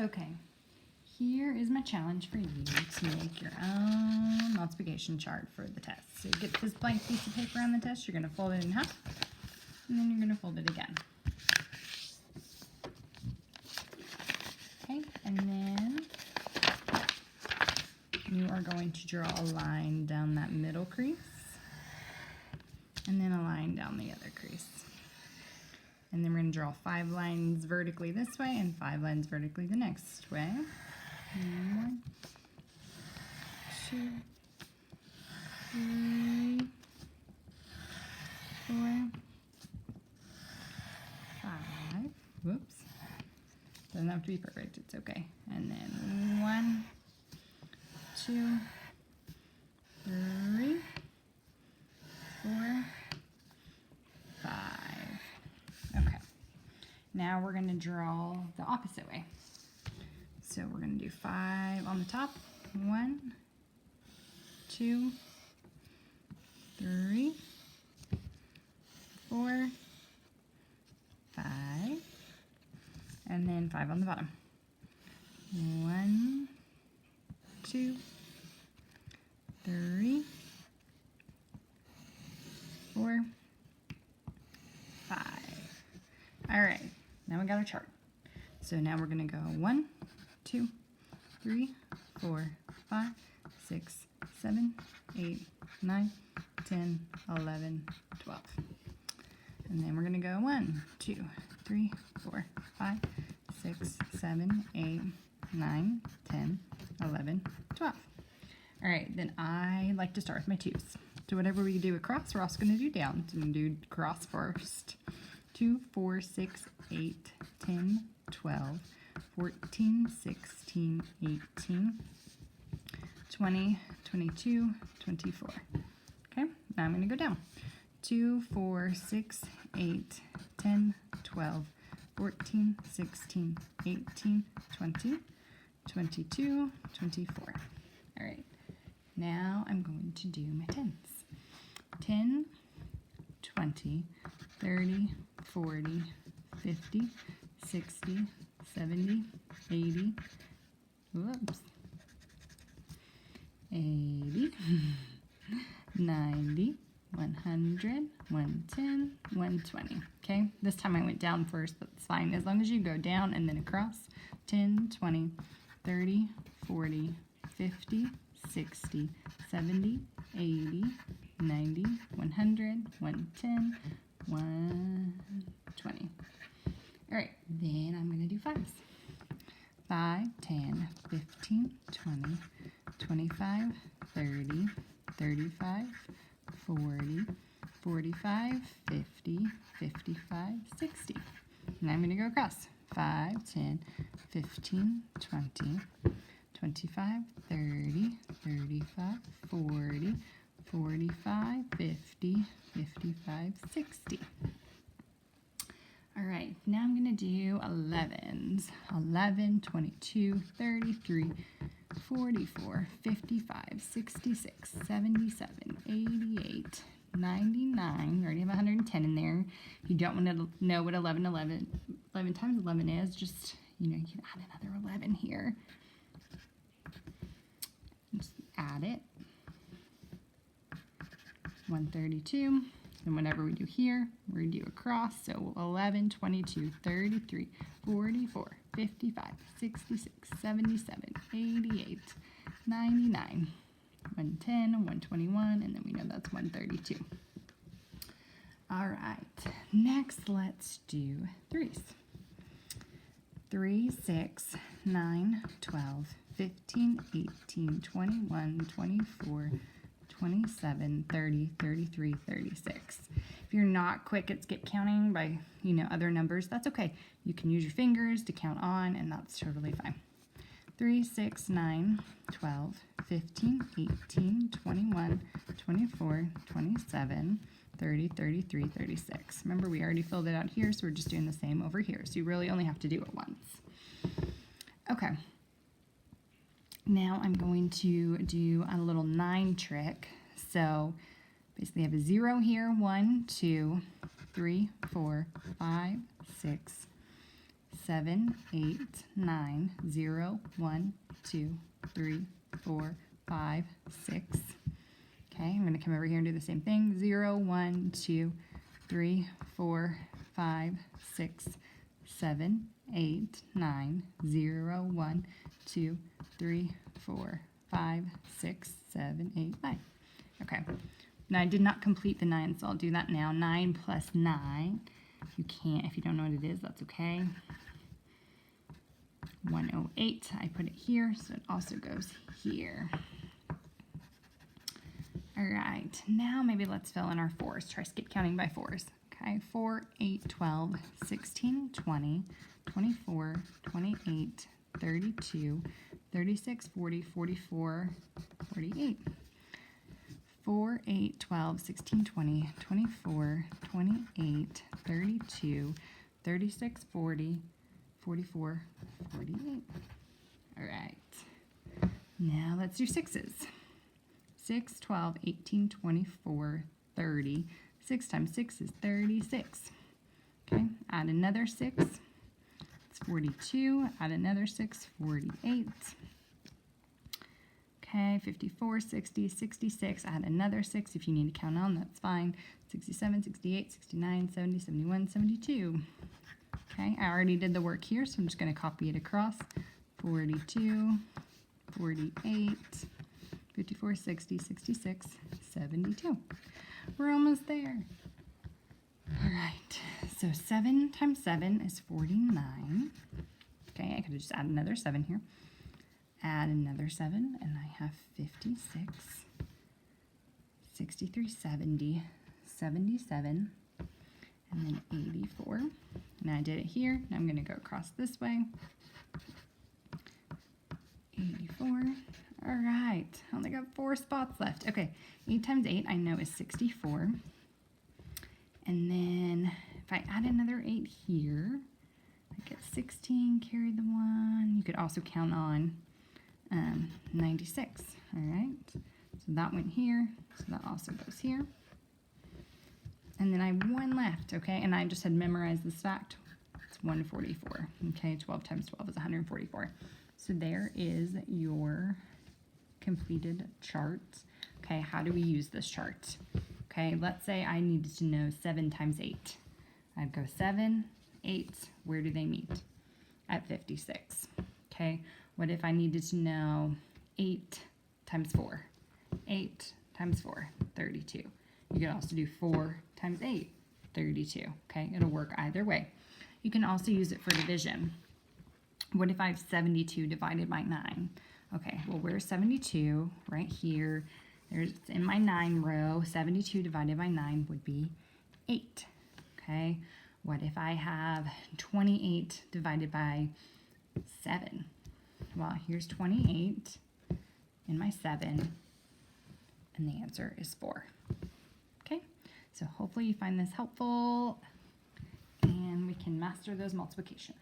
Okay, here is my challenge for you to make your own multiplication chart for the test. So you get this blank piece of paper on the test, you're going to fold it in half, and then you're going to fold it again. Okay, and then you are going to draw a line down that middle crease, and then a line down the other crease. And then we're going to draw 5 lines vertically this way and 5 lines vertically the next way. 1, 2, 3, 4, 5. Whoops. Doesn't have to be perfect, it's okay. And then 1, 2, 3, 4, 5. Okay. Now we're going to draw the opposite way. So we're going to do 5 on the top. 1, 2, 3, 4, 5, and then 5 on the bottom. 1, 2, 3, 4, 5. All right, now we got our chart. So now we're going to go 1, 2, 3, 4, 5, 6, 7, 8, 9, 10, 11, 12. And then we're going to go 1, 2, 3, 4, 5, 6, 7, 8, 9, 10, 11, 12. All right, then I like to start with my 2's. So whatever we do across, we're also going to do down. So I'm going to do cross first. 2, 4, 6, 8, 10, 12, 14, 16, 18, 20, 22, 24. Okay, now I'm going to go down. 2, 4, 6, 8, 10, 12, 14, 16, 18, 20, 22, 24. All right, now I'm going to do my 10s. 10, 20, 30, 40, 50, 60, 70, 80, whoops, 80, 90, 100, 110, 120. Okay, this time I went down first, but it's fine. As long as you go down and then across. 10, 20, 30, 40, 50, 60, 70, 80, 90, 100, 110, 120. All right, then I'm going to do 5s. 5, 10, 15, 20, 25, 30, 35, 40, 45, 50, 55, 60. And I'm going to go across. 5, 10, 15, 20, 25, 30, 35, 40, 45, 50, 55, 60. All right, now I'm going to do 11s. 11, 22, 33, 44, 55, 66, 77, 88, 99. We already have 110 in there. If you don't want to know what 11 times 11 is, just, you can add another 11 here. Just add it. 132. And whatever we do here, we're going to do across. So 11, 22, 33, 44, 55, 66, 77, 88, 99, 110, 121, and then we know that's 132. All right, next let's do 3s. 3, 6, 9, 12, 15, 18, 21, 24, 27, 30, 33, 36. If you're not quick at skip counting by, other numbers, that's okay. You can use your fingers to count on, and that's totally fine. 3, 6, 9, 12, 15, 18, 21, 24, 27, 30, 33, 36. Remember, we already filled it out here, so we're just doing the same over here. So you really only have to do it once. Okay. Now I'm going to do a little 9 trick. So basically I have a 0 here, 1, 2, 3, 4, 5, 6, 7, 8, 9, 0, 1, 2, 3, 4, 5, 6. Okay, I'm going to come over here and do the same thing. 0, 1, 2, 3, 4, 5, 6, 7, 8, 9, 0, 1, 2, 3, 4, 5, 6, 7, 8, 9. Okay, now I did not complete the 9, so I'll do that now. 9 plus 9. You can't, if you don't know what it is, that's okay. 108, I put it here, so it also goes here. All right, now maybe let's fill in our 4s. Try skip counting by 4s. Okay, 4, 8, 12, 16, 20, 24, 28, 32, 36, 40, 44, 48. 4, 8, 12, 16, 20, 24, 28, 32, 36, 40, 44, 48. All right. Now let's do 6s. 6, 12, 18, 24, 30. 6 times 6 is 36. Okay, add another 6. It's 42. Add another 6, 48. Okay, 54, 60, 66. Add another 6 if you need to count on, that's fine. 67, 68, 69, 70, 71, 72. Okay, I already did the work here, so I'm just going to copy it across. 42, 48, 54, 60, 66, 72. We're almost there. All right, so 7 times 7 is 49. Okay, I could have just added another 7 here. Add another 7, and I have 56, 63, 70, 77, and then 84. And I did it here. Now I'm going to go across this way. 84. All right, I only got 4 spots left. Okay, 8 times 8 I know is 64. And then if I add another 8 here, I get 16, carry the 1. You could also count on 96. All right, so that went here, so that also goes here. And then I have 1 left, okay, and I just had memorized this fact. It's 144. Okay, 12 times 12 is 144. So there is your completed chart. Okay, how do we use this chart? Okay, let's say I needed to know 7 times 8. I'd go 7, 8, where do they meet? At 56. Okay, what if I needed to know 8 times 4? 8 times 4, 32. You could also do 4 times 8, 32. Okay, it'll work either way. You can also use it for division. What if I have 72 divided by 9? Okay, well, where's 72? Right here. There's in my 9 row. 72 divided by 9 would be 8. Okay, what if I have 28 divided by 7? Well, here's 28 in my 7, and the answer is 4. Okay, so hopefully you find this helpful, and we can master those multiplication.